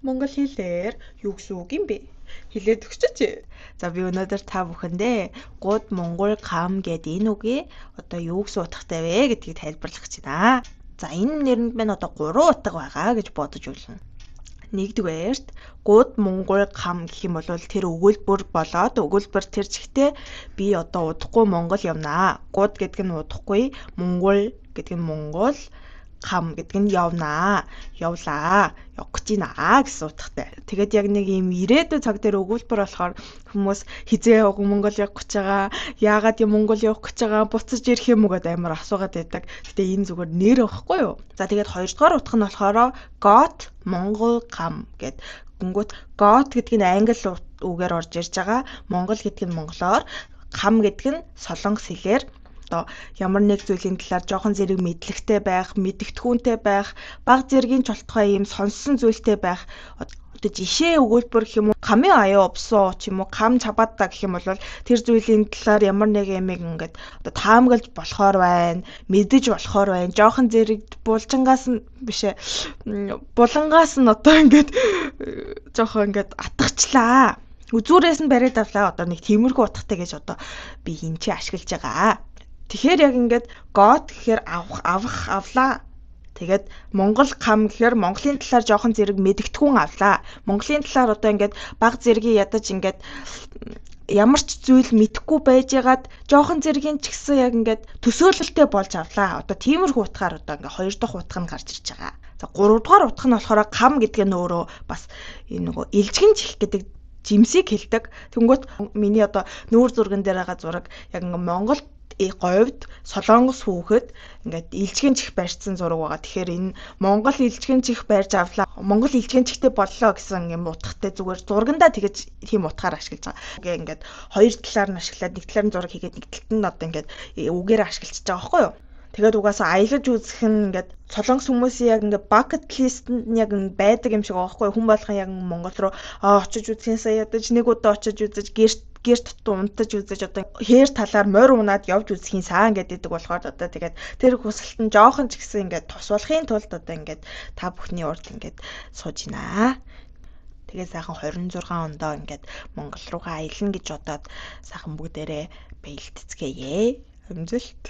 Монгол хэлээр юу гэсэн үг юм бэ? Хэлээд өгчөөч. За би өнөөдөр та бүхэндээ гууд монгол гам гэдэг энэ үгийг одоо юу гэсэн утгатай вэ гэдгийг тайлбарлах гэж байна. За энэ нэрэнд маань одоо 3 утга байгаа гэж бодож болно. Нэгдүгээрт гууд монгол гам гэх юм бол тэр өгүүлбэр болоод өгүүлбэр тэр чигтээ би одоо удахгүй монгол явнаа. Гууд гэдэг нь удахгүй, монгол гэдэг нь монгол, гам гэдэг нь явнаа, явлаа, явах гэж байна гэсэн утгатай. Тэгээд яг нэг юм ирээдүйн цаг дээр өгүүлбэр болохоор хүмүүс хизээ Монгол явах гэж байгаа, яагаад юм Монгол явах гэж байгаа, буцаж ирэх юм уу гэдэг амар асуугаад байдаг. Гэтэ энэ зүгээр нэр байхгүй юу? За тэгээд хоёрдугаар утга нь болохоор got монгол гам гэд. Гүнгүүт got гэдэг нь англи үгээр орж ирж байгаа, монгол гэдэг нь монголоор, гам гэдэг нь солонгос хэлээр одоо ямар нэг зүйлийн талаар жоохон зэрэг мэдлэгтэй байх, мэдгэдэггүйнтэй байх, бага зэргийн чултгай юм сонссон зүйлтэй байх. Одоо жишээ өгүүлбэр гэх юм уу, гамын аяа обсоо ч юм уу, гам чабаадаа гэх юм бол тэр зүйлийн талаар ямар нэг юмыг ингээд одоо таамаглаж болохоор байна, мэдэж болохоор байна. Жоохон зэрэг булчингаас нь бишээ. Булангаас нь одоо ингээд жоохон ингээд атгачлаа. Үзүүрээс нь бариад авлаа. Одоо нэг тиймэрхүү утгатай гэж одоо би энэ чи ашиглаж байгаа. Тэгэхээр яг ингээд got гэхээр авлаа. Тэгээд монгол гам гэхээр Монголын талаар жоохон зэрэг мэдгэдэггүн авлаа. Монголын талаар одоо ингээд бага зэргийн ядаж ингээд ямар ч зүйл мэдэхгүй байжгаад жоохон зэргийн ч гэсэн яг ингээд төсөөлөлтэй болж авлаа. Одоо тиймэрхүү утгаар одоо ингээд хоёр дахь утга нь гарч ирж байгаа. За гурав дахь утга нь болохоор гам гэдэг нь өөрөө бас энэ нөгөө илжгэн чих гэдэг жимсийг хэлдэг. Тэнгүүт миний одоо нүүр зурган дээр байгаа зураг яг ингээд Монгол говьд солонгос хүүхэд ингээд илжгэн чих барьсан зураг байгаа. Тэгэхээр энэ Монгол илжгэн чих барьж авлаа. Монгол илжгэн чихтэй боллоо гэсэн юм утгатай зүгээр зургандаа тэгэж тийм утгаар ашиглаж байгаа. Ингээд хоёр талаар нь ашиглаад нэг талаар нь зураг хийгээд нэг талд нь одоо ингээд үгээр ашиглаж байгаа байхгүй юу? Тэгээд угаасаа аялаж үзэх нь ингээд солонгос хүмүүсийн яг ингээд bucket list-д яг байдаг юм шиг байгаа байхгүй юу? Хүн болгон яг Монгол руу очиж үзсэн сая ядаж нэг удаа очиж үзэж гэрт унтаж үзэж одоо хээр талаар морь унаад явж үзхийн сайн гэдэг болохоор одоо тэгээд тэр хүсэлт нь жоохон ч гэсэн ингээд тусвалахын тулд одоо ингээд та бүхний урд ингээд сууж байна. Тэгээд сайхан 26 ондоо ингээд Монгол руугаа аялна гэж бодоод сайхан бүгдээрээ бэлтцгээе. Амжилт.